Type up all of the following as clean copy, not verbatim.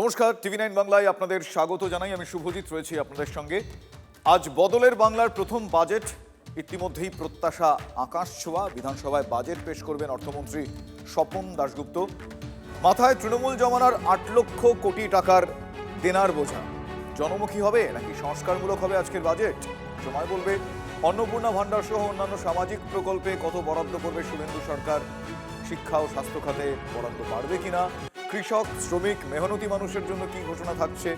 নমস্কার, টিভি9 বাংলায় আপনাদের স্বাগত জানাই। আমি শুভজিৎ রয়েছি আপনাদের সঙ্গে। আজ বদলের বাংলার প্রথম বাজেট। ইতিমধ্যেই প্রত্যাশা আকাশ ছোঁয়া। বিধানসভায় বাজেট পেশ করবেন অর্থমন্ত্রী স্বপন দাশগুপ্ত। মাথায় তৃণমূল জমানার ৮ লক্ষ কোটি টাকার দেনার বোঝা। জনমুখী হবে নাকি সংস্কারমূলক হবে আজকের বাজেট? সময় বলবে। অন্নপূর্ণা ভাণ্ডার সহ অন্যান্য সামাজিক প্রকল্পে কত বরাদ্দ করবে শুভেন্দু সরকার? শিক্ষা ও স্বাস্থ্য খাতে বরাদ্দ বাড়বে কিনা? কৃষক, শ্রমিক, মেহনতি মানুষের জন্য কি ঘোষণা থাকছে,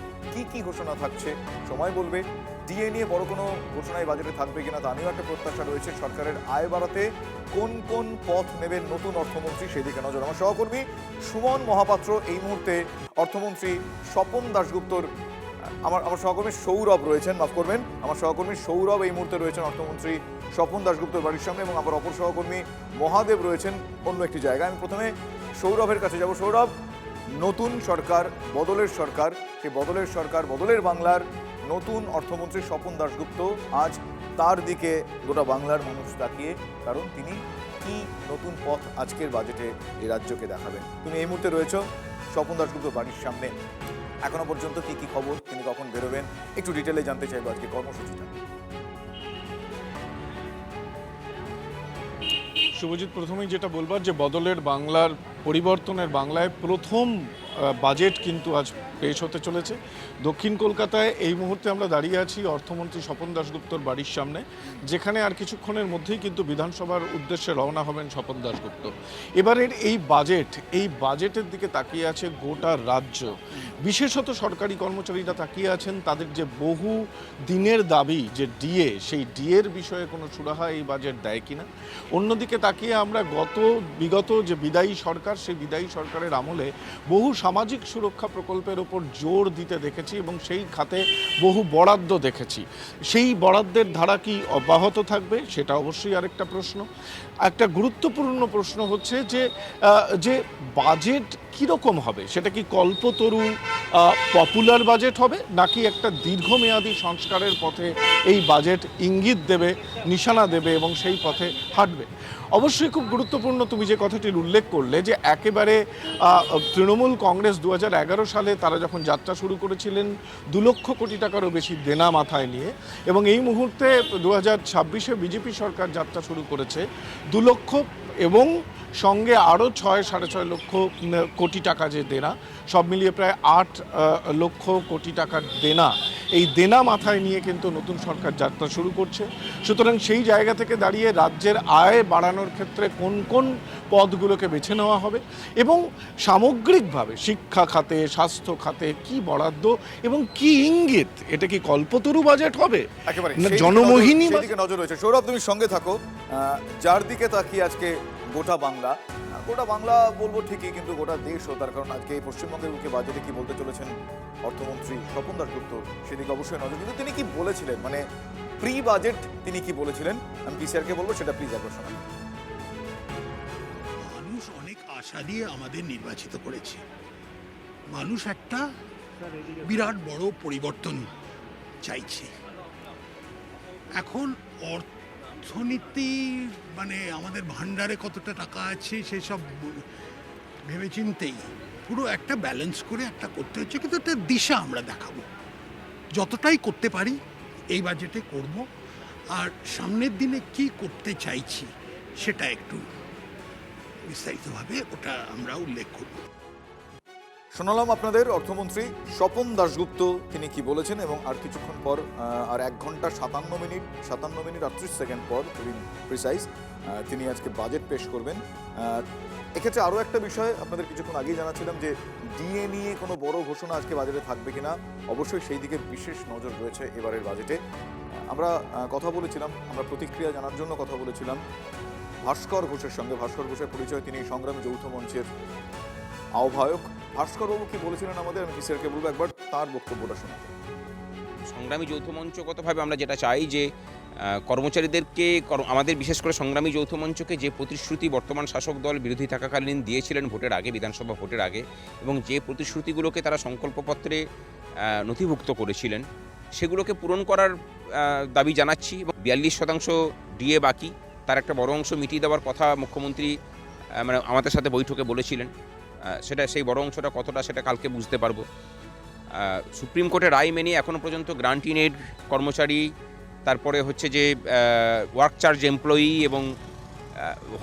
কি ঘোষণা থাকছে সময় বলবে। ডিএ নিয়ে বড় কোনো ঘোষণায় বাজেটে থাকবে কিনা তা নিয়েও একটা প্রত্যাশা রয়েছে। সরকারের আয় বাড়াতে কোন কোন পথ নেবেন নতুন অর্থমন্ত্রী সেদিকে নজর। আমার সহকর্মী সুমন মহাপাত্র এই মুহূর্তে অর্থমন্ত্রী স্বপন দাশগুপ্তর আমার সহকর্মী সৌরভ রয়েছেন, মাফ করবেন, আমার সহকর্মী সৌরভ এই মুহূর্তে রয়েছেন অর্থমন্ত্রী স্বপন দাশগুপ্তর বাড়ির সামনে, এবং আমার অপর সহকর্মী মহাদেব রয়েছেন অন্য একটি জায়গায়। আমি প্রথমে সৌরভের কাছে যাব। সৌরভ, নতুন সরকার, বদলের সরকার, সেই বদলের সরকার, বদলের বাংলার নতুন অর্থমন্ত্রী স্বপন দাশগুপ্ত, আজ তার দিকে গোটা বাংলার মানুষ তাকিয়ে, কারণ তিনি কি নতুন পথ আজকের বাজেটে এই রাজ্যকে দেখাবেন। তুমি এই মুহূর্তে রয়েছো স্বপন দাশগুপ্ত বাড়ির সামনে। এখনো পর্যন্ত কি খবর, তিনি কখন বেরোবেন, একটু ডিটেলে জানতে চাইবো আজকে কর্মসূচিটা। শুভজিৎ, প্রথমেই যেটা বলবার যে বদলের বাংলার, পরিবর্তনের বাংলায় প্রথম বাজেট কিন্তু আজ পেশ হতে চলেছে। দক্ষিণ কলকাতায় এই মুহূর্তে আমরা দাঁড়িয়ে আছি অর্থমন্ত্রী স্বপন দাশগুপ্তর বাড়ির সামনে, যেখানে আর কিছুক্ষণের মধ্যেই কিন্তু বিধানসভার উদ্দেশ্যে রওনা হবেন স্বপন দাশগুপ্ত। এবারের এই বাজেটের দিকে তাকিয়ে আছে গোটা রাজ্য, বিশেষত সরকারি কর্মচারীরা তাকিয়ে আছেন। তাদের যে বহু দিনের দাবি যে ডিএ, সেই ডিএর বিষয়ে কোনো সুরাহা এই বাজেট দেয় কিনা। অন্যদিকে তাকিয়ে আমরা বিগত যে বিদায়ী সরকার, সেই বিদায়ী সরকারের আমলে বহু সামাজিক সুরক্ষা প্রকল্পের ওপর জোর দিতে দেখেছি এবং সেই খাতে বহু বরাদ্দ দেখেছি। সেই বরাদ্দের ধারা কি অব্যাহত থাকবে, সেটা অবশ্যই আরেকটা প্রশ্ন। একটা গুরুত্বপূর্ণ প্রশ্ন হচ্ছে যে বাজেট কীরকম হবে, সেটা কি কল্পতরু পপুলার বাজেট হবে, নাকি একটা দীর্ঘমেয়াদী সংস্কারের পথে এই বাজেট ইঙ্গিত দেবে, নিশানা দেবে এবং সেই পথে হাঁটবে। অবশ্যই খুব গুরুত্বপূর্ণ তুমি যে কথাটির উল্লেখ করলে, যে একেবারে তৃণমূল কংগ্রেস 2011 সালে তারা যখন যাত্রা শুরু করেছিলেন 2 লক্ষ কোটি টাকারও বেশি দেনা মাথায় নিয়ে, এবং এই মুহূর্তে 2026-এ বিজেপি সরকার যাত্রা শুরু করেছে 2 লক্ষ এবং সঙ্গে আরও 6-6.5 লক্ষ কোটি টাকা যে দেনা, সব মিলিয়ে প্রায় 8 লক্ষ কোটি টাকার দেনা। এই দেনা মাথায় নিয়ে কিন্তু নতুন সরকার যাত্রা শুরু করছে। সুতরাং সেই জায়গা থেকে দাঁড়িয়ে রাজ্যের আয় বাড়ানোর ক্ষেত্রে কোন কোন পদগুলোকে বেছে নেওয়া হবে এবং সামগ্রিকভাবে শিক্ষা খাতে, স্বাস্থ্য খাতে কি বরাদ্দ এবং কি ইঙ্গিত, এটা কি কল্পতরু বাজেট হবে, একেবারে জনমোহিনী দিকে নজর রয়েছে। সৌরভ, তুমি সঙ্গে থাকো। যার দিকে তাকিয়ে আজকে গোটা বাংলা বলবো ঠিকই, কিন্তু গোটা দেশও, তার কারণ আজকে এই পশ্চিমবঙ্গের মুখে বাজেটে কি বলতে চলেছেন অর্থমন্ত্রী স্বপন দাশগুপ্ত, সেদিকে অবশ্যই নজর। কিন্তু তিনি কি বলেছিলেন, মানে প্রি বাজেট তিনি কি বলেছিলেন, আমি পিসিআরকে বলবো সেটা প্লিজ একবার শোনান। মানুষ অনেক আশা দিয়ে আমাদের নির্বাচিত করেছে। মানুষ একটা বিরাট বড় পরিবর্তন চাইছে। এখন অর্থনীতির মানে আমাদের ভান্ডারে কতটা টাকা আছে সেসব ভেবেচিন্তেই পুরো একটা ব্যালেন্স করে একটা করতে হচ্ছে, কিন্তু একটা দিশা আমরা দেখাবো। যতটাই করতে পারি এই বাজেটে করব, আর সামনের দিনে কি করতে চাইছি সেটা একটু বিস্তারিতভাবে ওটা আমরা উল্লেখ করব। শোনালাম আপনাদের অর্থমন্ত্রী স্বপন দাশগুপ্ত তিনি কি বলেছেন, এবং আর কিছুক্ষণ পর, আর 1 ঘন্টা 57 মিনিট 38 সেকেন্ড পর প্রিসাইজ, তিনি আজকে বাজেট পেশ করবেন। এক্ষেত্রে আরও একটা বিষয় আপনাদের কিছুক্ষণ আগেই জানাচ্ছিলাম, যে ডিএ নিয়ে কোনো বড় ঘোষণা আজকে বাজেটে থাকবে কিনা। অবশ্যই সেই দিকে বিশেষ নজর রয়েছে এবারের বাজেটে। আমরা কথা বলেছিলাম, আমরা প্রতিক্রিয়া জানার জন্য কথা বলেছিলাম ভাস্কর ঘোষের সঙ্গে। ভাস্কর ঘোষের পরিচয়, তিনি সংগ্রামী যৌথ মঞ্চের আহ্বায়ক। ভাস্করবাবু কি বলেছিলেন আমাদের, আমি পিসিআরকে বলবো একবার তার বক্তব্যটা শোনাতে। সংগ্রামী যৌথ মঞ্চগতভাবে আমরা যেটা চাই যে কর্মচারীদেরকে, আমাদের বিশেষ করে সংগ্রামী যৌথ মঞ্চকে যে প্রতিশ্রুতি বর্তমান শাসক দল বিরোধী থাকাকালীন দিয়েছিলেন ভোটের আগে, বিধানসভা ভোটের আগে, এবং যে প্রতিশ্রুতিগুলোকে তারা সংকল্পপত্রে নথিভুক্ত করেছিলেন, সেগুলোকে পূরণ করার দাবি জানাচ্ছি। 42% ডিএ বাকি, তার একটা বড় অংশ মিটিয়ে দেওয়ার কথা মুখ্যমন্ত্রী আমাদের সাথে বৈঠকে বলেছিলেন। সেই বড় অংশটা কতটা সেটা কালকে বুঝতে পারবো। সুপ্রিম কোর্টের রায় মেনে এখনও পর্যন্ত গ্রান্ট ইন এড কর্মচারী, তারপরে হচ্ছে যে ওয়ার্ক চার্জ এমপ্লয়ি এবং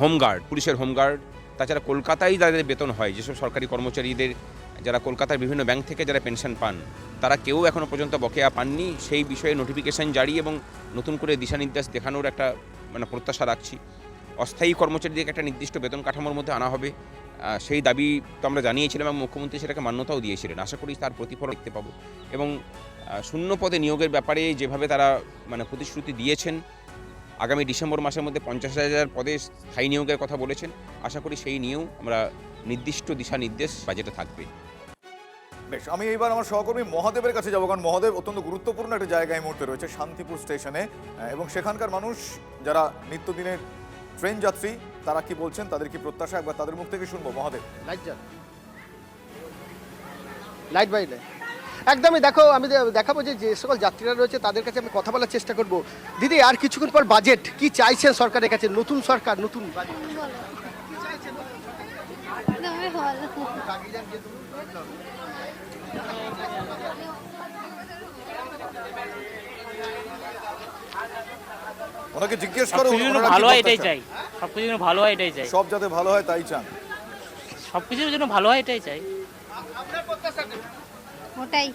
হোমগার্ড, পুলিশের হোমগার্ড, তাছাড়া কলকাতায় যাদের বেতন হয়, যেসব সরকারি কর্মচারীদের যারা কলকাতার বিভিন্ন ব্যাংক থেকে যারা পেনশন পান, তারা কেউ এখনও পর্যন্ত বকেয়া পাননি। সেই বিষয়ে নোটিফিকেশন জারি এবং নতুন করে দিশানির্দেশ দেখানোর একটা প্রত্যাশা রাখছি। অস্থায়ী কর্মচারীদেরকে একটা নির্দিষ্ট বেতন কাঠামোর মধ্যে আনা হবে, সেই দাবি তো আমরা জানিয়েছিলাম এবং মুখ্যমন্ত্রী সেটাকে মান্যতাও দিয়েছিলেন। আশা করি তার প্রতিফলন দেখতে পাবো। এবং শূন্য পদে নিয়োগের ব্যাপারে যেভাবে তারা প্রতিশ্রুতি দিয়েছেন, আগামী ডিসেম্বর মাসের মধ্যে 50,000 পদে স্থায়ী নিয়োগের কথা বলেছেন। আশা করি সেই নিয়েও আমরা নির্দিষ্ট দিশা নির্দেশ বাজেটে থাকবে। বেশ, আমি এইবার আমার সহকর্মী মহাদেবের কাছে যাবো, কারণ মহাদেব অত্যন্ত গুরুত্বপূর্ণ একটা জায়গায় এই মুহূর্তে রয়েছে, শান্তিপুর স্টেশনে, এবং সেখানকার মানুষ যারা নিত্যদিনের ট্রেন যাত্রী তারা কি বলছেন, তাদের কি প্রত্যাশা, একবার তাদের মুখ থেকে শুনবো। মহাদেব, লাইট বাইরে একদমই দেখো, আমি দেখাবো যে যে সকল যাত্রীরা রয়েছে তাদের কাছে আমি কথা বলার চেষ্টা করব। দিদি, আর কিছুক্ষণ পর বাজেট, কি চাইছেন সরকারের কাছে? নতুন সরকার, নতুন বাজেট ওনাকে জিজ্ঞেস করো, ভালো হয় এটাই চাই, সবকিছু যেন ভালো হয় এটাই চাই, সব যাতে ভালো হয় তাই চান, সবকিছুর জন্য ভালো হয় এটাই চাই। ওটাই,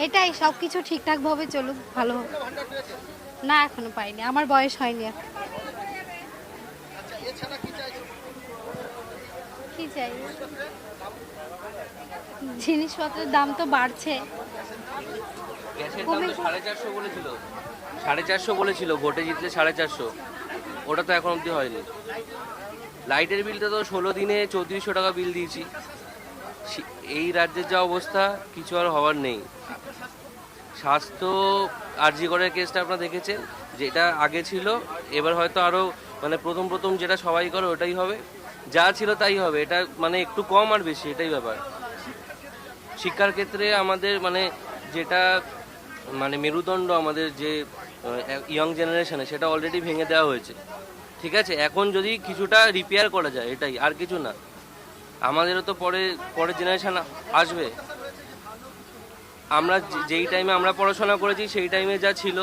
এটাই সবকিছু ঠিকঠাক ভাবে চলুক, ভালো হোক। না, এখনো পাইনি, আমার বয়স হয়নি এখন। কি চাই? জিনিসপত্রের দাম তো বাড়ছে। গ্যাসের দাম তো 450 বলেছিল, 450 বলেছিল, ভোটে জিতলে 450, ওটা তো এখন অবধি হয়নি। লাইটের বিলটা তো 16 দিনে 3400 টাকা বিল দিয়েছি। এই রাজ্যের যা অবস্থা, কিছু আর হওয়ার নেই। স্বাস্থ্য আরজি করার কেসটা আপনারা দেখেছেন, যেটা আগে ছিল, এবার হয়তো আরও প্রথম যেটা সবাই করে ওটাই হবে, যা ছিল তাই হবে। এটা একটু কম আর বেশি, এটাই ব্যাপার। শিক্ষার ক্ষেত্রে আমাদের যেটা মেরুদণ্ড আমাদের যে ইয়ং জেনারেশনে, সেটা অলরেডি ভেঙে দেওয়া হয়েছে। ঠিক আছে, এখন যদি কিছুটা রিপেয়ার করা যায়, এটাই, আর কিছু না। আমাদেরও তো পরের জেনারেশন আসবে। আমরা যেই টাইমে আমরা পড়াশোনা করেছি সেই টাইমে যা ছিল,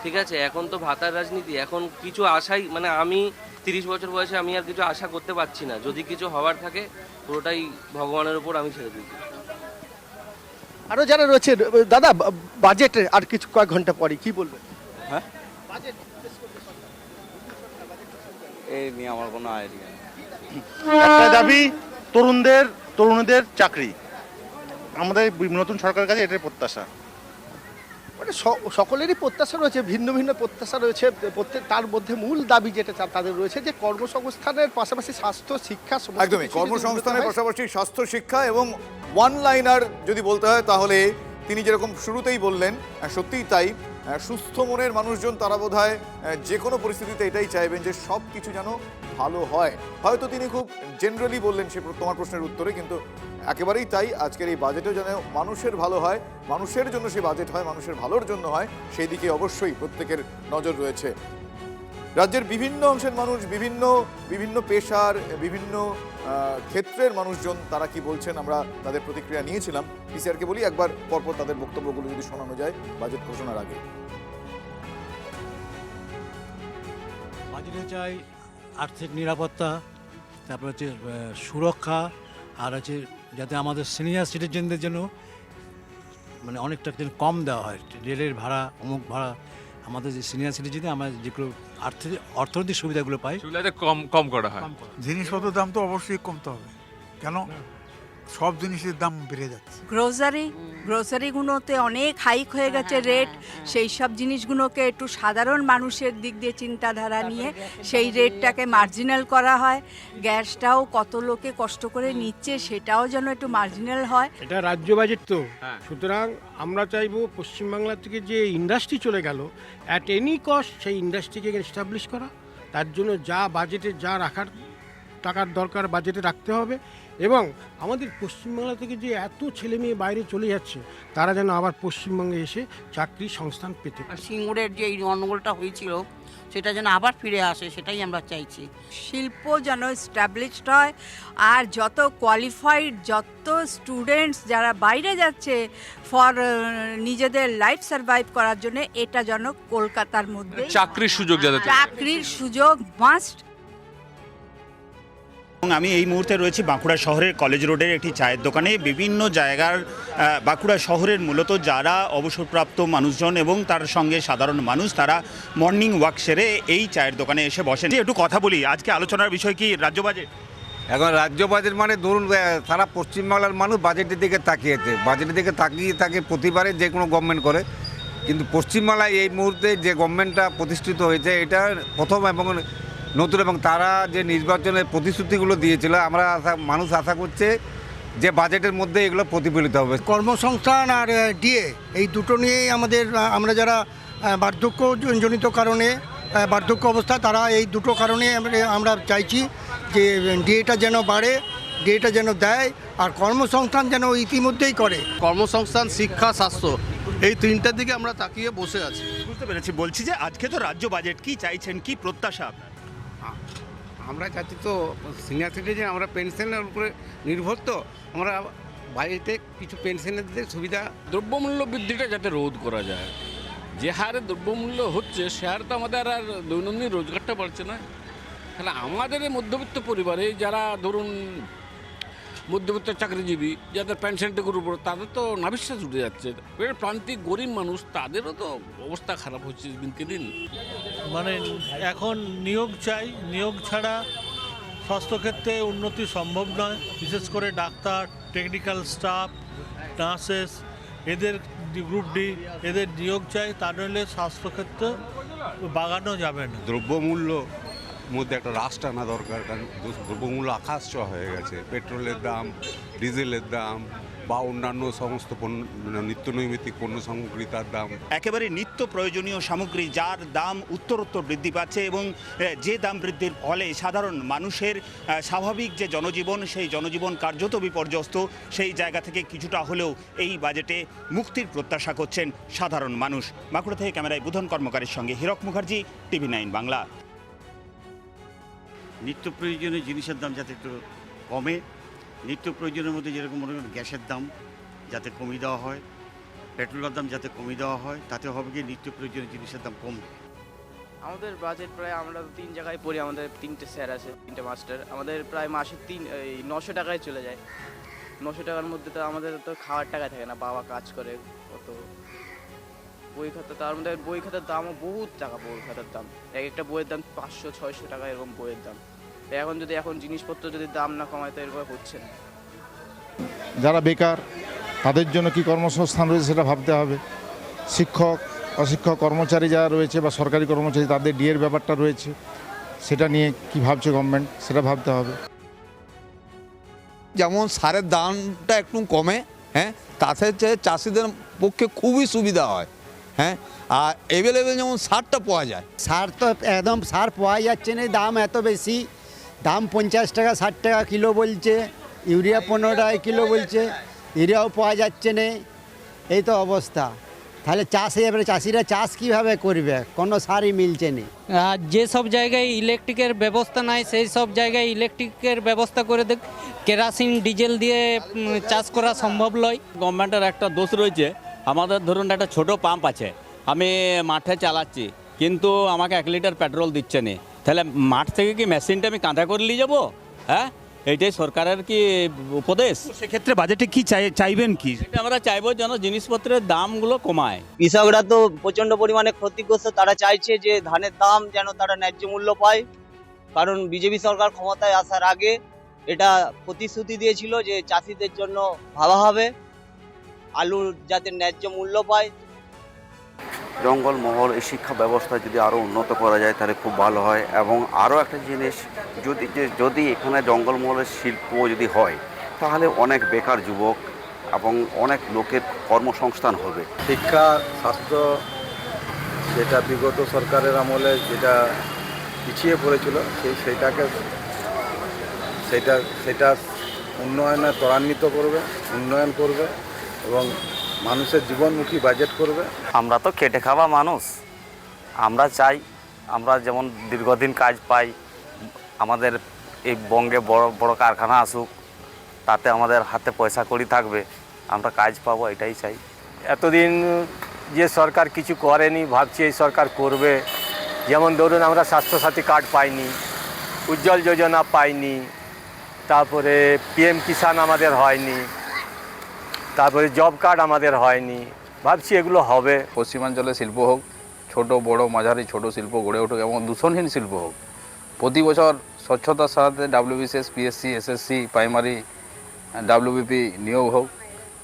ঠিক আছে, এখন তো ভাতার রাজনীতি, এখন কিছু আশাই আমি 30 বছর বয়সে আমি আর কিছু আশা করতে পারছি না। যদি কিছু হওয়ার থাকে পুরোটাই ভগবানের উপর আমি ছেড়ে দিই। আরো যারা রয়েছে, দাদা বাজেট আর কিছু কয়েক ঘন্টা পরে কি বলবেন? হ্যাঁ, এই নিয়ে আমার কোনো আইডিয়া নেই। একটা দাবি, তরুণদের চাকরি। আমাদের নতুন সরকারের কাছে এটাই প্রত্যাশা। সকলেরই প্রত্যাশা রয়েছে, ভিন্ন ভিন্ন প্রত্যাশা রয়েছে। তার মধ্যে মূল দাবি যেটা তাদের রয়েছে যে কর্মসংস্থানের পাশাপাশি স্বাস্থ্য শিক্ষা, একদমই কর্মসংস্থানের পাশাপাশি স্বাস্থ্য শিক্ষা, এবং ওয়ান লাইনার যদি বলতে হয় তাহলে তিনি যেরকম শুরুতেই বললেন, সত্যিই তাই, সুস্থ মনের মানুষজন তারা বোধহয় যে কোনো পরিস্থিতিতে এটাই চাইবেন যে সব কিছু যেন ভালো হয়। হয়তো তিনি খুব জেনারেলি বললেন সে তোমার প্রশ্নের উত্তরে, কিন্তু একেবারেই তাই। আজকের এই বাজেটও যেন মানুষের ভালো হয়, মানুষের জন্য সে বাজেট হয়, মানুষের ভালোর জন্য হয়, সেই দিকে অবশ্যই প্রত্যেকের নজর রয়েছে। রাজ্যের বিভিন্ন অংশের মানুষ, বিভিন্ন পেশার, বিভিন্ন ক্ষেত্রের মানুষজন তারা কি বলছেন আমরা তাদের প্রতিক্রিয়া নিয়েছিলাম। পিসিআরকে বলি একবার পরপর তাদের বক্তব্যগুলো যদি শোনানো যায় বাজেট ঘোষণার আগে। বাজেটে চাই আর্থিক নিরাপত্তা, তারপর হচ্ছে সুরক্ষা, আর হচ্ছে যাতে আমাদের সিনিয়র সিটিজেনদের জন্য অনেকটা কম দেওয়া হয়। রেলের ভাড়া, অমুক ভাড়া, আমাদের যে সিনিয়র সিটিজেন আমরা যেগুলো অর্থনৈতিক সুবিধাগুলো পাই, সেগুলোতে কম করা হয়। জিনিসপত্রের দাম তো অবশ্যই কমতে হবে, কেন সব জিনিসের দাম বেড়ে যাচ্ছে। গ্রোসারিগুলোতে অনেক হাইক হয়ে গেছে রেট। সেই সব জিনিসগুলোকে একটু সাধারণ মানুষের দিক দিয়ে চিন্তাধারা নিয়ে সেই রেটটাকে মার্জিনাল করা হয়। গ্যাসটাও কত লোকে কষ্ট করে নিচ্ছে, সেটাও যেন একটু মার্জিনাল হয়। এটা রাজ্য বাজেট তো, সুতরাং আমরা চাইবো পশ্চিমবাংলা থেকে যে ইন্ডাস্ট্রি চলে গেল, অ্যাট এনি কস্ট সেই ইন্ডাস্ট্রিকে এস্টাবলিশ করা। তার জন্য যা বাজেটে যা রাখার টাকার দরকার বাজেটে রাখতে হবে, এবং আমাদের পশ্চিমবাংলা থেকে যে এত ছেলে মেয়ে বাইরে চলে যাচ্ছে তারা যেন আবার পশ্চিমবঙ্গে এসে চাকরি সংস্থান পেতে পারে। সিঙ্গুরের যে এই গণ্ডগোলটা হয়েছিল সেটা যেন আবার ফিরে আসে, সেটাই আমরা চাইছি। শিল্প যেন স্ট্যাবলিশড হয়, আর যত কোয়ালিফাইড যত স্টুডেন্টস যারা বাইরে যাচ্ছে ফর নিজেদের লাইফ সার্ভাইভ করার জন্য, এটা যেন কলকাতার মধ্যে চাকরির সুযোগ যাতে চাকরির সুযোগ মাস্ট। এবং আমি এই মুহূর্তে রয়েছি বাঁকুড়া শহরের কলেজ রোডের একটি চায়ের দোকানে। বিভিন্ন জায়গার বাঁকুড়া শহরের মূলত যারা অবসরপ্রাপ্ত মানুষজন এবং তার সঙ্গে সাধারণ মানুষ, তারা মর্নিং ওয়াক সেরে এই চায়ের দোকানে এসে বসেন। একটু কথা বলি, আজকে আলোচনার বিষয় কি রাজ্য বাজেট? এখন রাজ্য বাজেট মানে ধরুন সারা পশ্চিমবাংলার মানুষ বাজেটের দিকে তাকিয়েছে, বাজেটের দিকে তাকিয়ে থাকে প্রতিবারে যে কোনো গভর্নমেন্ট করে, কিন্তু পশ্চিমবাংলায় এই মুহূর্তে যে গভর্নমেন্টটা প্রতিষ্ঠিত হয়েছে এটা প্রথম এবং নতুন, এবং তারা যে নির্বাচনের প্রতিশ্রুতিগুলো দিয়েছিল মানুষ আশা করছে যে বাজেটের মধ্যে এগুলো প্রতিফলিত হবে। কর্মসংস্থান আর ডিএ এই দুটো নিয়েই আমরা যারা বার্ধক্যজনিত কারণে বার্ধক্য অবস্থা, তারা এই দুটো কারণে আমরা চাইছি যে ডিএটা যেন বাড়ে, ডিএটা যেন দেয়, আর কর্মসংস্থান যেন ইতিমধ্যেই করে। কর্মসংস্থান, শিক্ষা, স্বাস্থ্য এই তিনটার দিকে আমরা তাকিয়ে বসে আছি। বুঝতে পেরেছি। বলছি যে আজকে তো রাজ্য বাজেট, কি চাইছেন, কি প্রত্যাশা আপনার? আমরা চাচ্ছি তো সিনিয়র সিটিজেন, আমরা পেনশনের উপরে নির্ভর, তো আমরা বাড়িতে কিছু পেনশনের সুবিধা। দ্রব্যমূল্য বৃদ্ধিটা যাতে রোধ করা যায়। যে হারে দ্রব্যমূল্য হচ্ছে সে হারে তো আমাদের আর দৈনন্দিন রোজগারটা বাড়ছে না। তাহলে আমাদের এই মধ্যবিত্ত পরিবারে যারা ধরুন মধ্যবিত্ত চাকরিজীবী, যাদের পেনশনটুকুর উপর, তাদের তো নাভিশ্বাস উঠে যাচ্ছে। প্রান্তিক গরিব মানুষ, তাদেরও তো অবস্থা খারাপ হচ্ছে দিনকে দিন। মানে এখন নিয়োগ চাই, নিয়োগ ছাড়া স্বাস্থ্যক্ষেত্রে উন্নতি সম্ভব নয়। বিশেষ করে ডাক্তার, টেকনিক্যাল স্টাফ, নার্সেস, এদের গ্রুপ ডি, এদের নিয়োগ চাই, তা নইলে স্বাস্থ্যক্ষেত্রে বাগানো যাবে না। দ্রব্যমূল্য মধ্যে একটা হ্রাস টানা দরকার, কারণ দ্রব্যমূল্য আকাশ ছোঁয়া হয়ে গেছে। পেট্রোলের দাম, ডিজেলের দাম বা অন্যান্য সমস্ত নিত্য নৈমিত্তিক পণ্য সামগ্রী তার দাম, একেবারে নিত্য প্রয়োজনীয় সামগ্রী যার দাম উত্তরোত্তর বৃদ্ধি পাচ্ছে, এবং যে দাম বৃদ্ধির ফলে সাধারণ মানুষের স্বাভাবিক যে জনজীবন, সেই জনজীবন কার্যত বিপর্যস্ত। সেই জায়গা থেকে কিছুটা হলেও এই বাজেটে মুক্তির প্রত্যাশা করছেন সাধারণ মানুষ। বাঁকুড়া থেকে ক্যামেরায় বুধন কর্মকারের সঙ্গে হীরক মুখার্জি, TV9 বাংলা। নিত্য প্রয়োজনীয় জিনিসের দাম যাতে একটু কমে, নিত্য প্রয়োজনের মধ্যে যেরকম মনে করেন গ্যাসের দাম যাতে কমিয়ে দেওয়া হয়, পেট্রোলের দাম যাতে কমিয়ে দেওয়া হয়, তাতে হবে কি নিত্য প্রয়োজনীয় জিনিসের দাম কমবে। আমাদের বাজেট প্রায়, আমরা তো 3 জায়গায় পড়ি, আমাদের 3টে স্যার আছে, 3টে মাস্টার, আমাদের প্রায় মাসে 900 টাকায় চলে যায়। 900 টাকার মধ্যে তো আমাদের তো খাওয়ার টাকা থাকে না, বাবা কাজ করে, কত বই খাতা, তার মধ্যে বই খাতার দামও বহুত টাকা। বই খাতার দাম, এক একটা বইয়ের দাম 500-600 টাকা এরকম বইয়ের দাম। এখন জিনিসপত্র যদি দাম না কমায় তো এরকম হচ্ছে না। যারা বেকার তাদের জন্য কি কর্মসংস্থান রয়েছে সেটা ভাবতে হবে। শিক্ষক, অশিক্ষক কর্মচারী যারা রয়েছে বা সরকারি কর্মচারী, তাদের ডিএর ব্যাপারটা রয়েছে, সেটা নিয়ে কি ভাবছে গভর্নমেন্ট সেটা ভাবতে হবে। যেমন সারের দামটা একটু কমে, হ্যাঁ, তাতে চাষিদের পক্ষে খুবই সুবিধা হয়, হ্যাঁ, আর অ্যাভেলেবেল যেমন সারটা পাওয়া যায়। সার তো একদম সার পাওয়া যাচ্ছে না, দাম এত বেশি, দাম 50 টাকা 60 টাকা কিলো বলছে, ইউরিয়া 15 টাকা কিলো বলছে, ইউরিয়াও পাওয়া যাচ্ছে না, এই তো অবস্থা। তাহলে এবারে চাষিরা চাষ কীভাবে করবে, কোনো সারই মিলছে না। আর যেসব জায়গায় ইলেকট্রিকের ব্যবস্থা নাই সেই সব জায়গায় ইলেকট্রিকের ব্যবস্থা করে দেখ। কেরাসিন ডিজেল দিয়ে চাষ করা সম্ভব নয়। গভর্নমেন্টের একটা দোষ রয়েছে। আমাদের ধরুন একটা ছোট পাম্প আছে, আমি মাঠে চালাচ্ছি, কিন্তু আমাকে 1 লিটার পেট্রোল দিচ্ছে না। তাহলে মাঠ থেকে কি মেশিনটা আমি কাঁধা করে নিয়ে যাবো? হ্যাঁ, এইটাই সরকারের কি উপদেশ? সেক্ষেত্রে বাজেটে কি চাইবেন কি? আমরা চাইবো যেন জিনিসপত্রের দামগুলো কমায়। কৃষকরা তো প্রচণ্ড পরিমাণে ক্ষতিগ্রস্ত, তারা চাইছে যে ধানের দাম যেন তারা ন্যায্য মূল্য পায়। কারণ বিজেপি সরকার ক্ষমতায় আসার আগে এটা প্রতিশ্রুতি দিয়েছিল যে চাষিদের জন্য ভাবা হবে, আলুর যাতে ন্যায্য মূল্য পায়। জঙ্গলমহল এই শিক্ষা ব্যবস্থা যদি আরও উন্নত করা যায় তাহলে খুব ভালো হয়। এবং আরও একটা জিনিস, যদি এখানে জঙ্গলমহলের শিল্প যদি হয় তাহলে অনেক বেকার যুবক এবং অনেক লোকের কর্মসংস্থান হবে। শিক্ষা, স্বাস্থ্য, যেটা বিগত সরকারের আমলে যেটা পিছিয়ে পড়েছিল সেইটাকে সেটা উন্নয়নে ত্বরান্বিত করবে, উন্নয়ন করবে এবং মানুষের জীবনমুখী বাজেট করবে। আমরা তো খেটে খাওয়া মানুষ, আমরা চাই আমরা যেমন দীর্ঘদিন কাজ পাই, আমাদের এই বঙ্গে বড় বড় কারখানা আসুক, তাতে আমাদের হাতে পয়সা কড়ি থাকবে, আমরা কাজ পাবো, এটাই চাই। এতদিন যে সরকার কিছু করেনি, ভাবছি এই সরকার করবে। যেমন ধরুন আমরা স্বাস্থ্যসাথী কার্ড পাইনি, উজ্জ্বল যোজনা পাইনি, তারপরে পিএম কিষাণ আমাদের হয়নি, তারপরে জব কার্ড আমাদের হয়নি, ভাবছি এগুলো হবে। পশ্চিমাঞ্চলে শিল্প হোক, ছোট বড় মাঝারি ছোট শিল্প গড়ে উঠুক এবং দূষণহীন শিল্প হোক। প্রতি বছর স্বচ্ছতার সাথে WBCS, PSC, SSC, primary, WBP নিয়োগ হোক,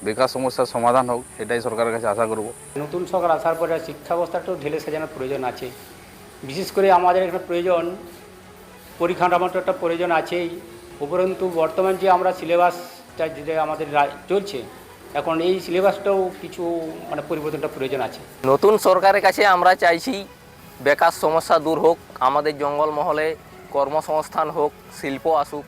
বেকার সমস্যার সমাধান হোক, এটাই সরকারের কাছে আশা করব। নতুন সরকার আসার পরে শিক্ষা ব্যবস্থাটাও ঢেলে সাজানোর প্রয়োজন আছে। বিশেষ করে আমাদের এখানে প্রয়োজন পরিকাঠামোর একটা প্রয়োজন আছেই। উপরন্তু বর্তমান যে আমরা সিলেবাসটা যেটা আমাদের চলছে এখন, এই সিলেবাসটাও কিছু পরিবর্তনটা প্রয়োজন আছে। নতুন সরকারের কাছে আমরা চাইছি বেকার সমস্যা দূর হোক, আমাদের জঙ্গলমহলে কর্মসংস্থান হোক, শিল্প আসুক,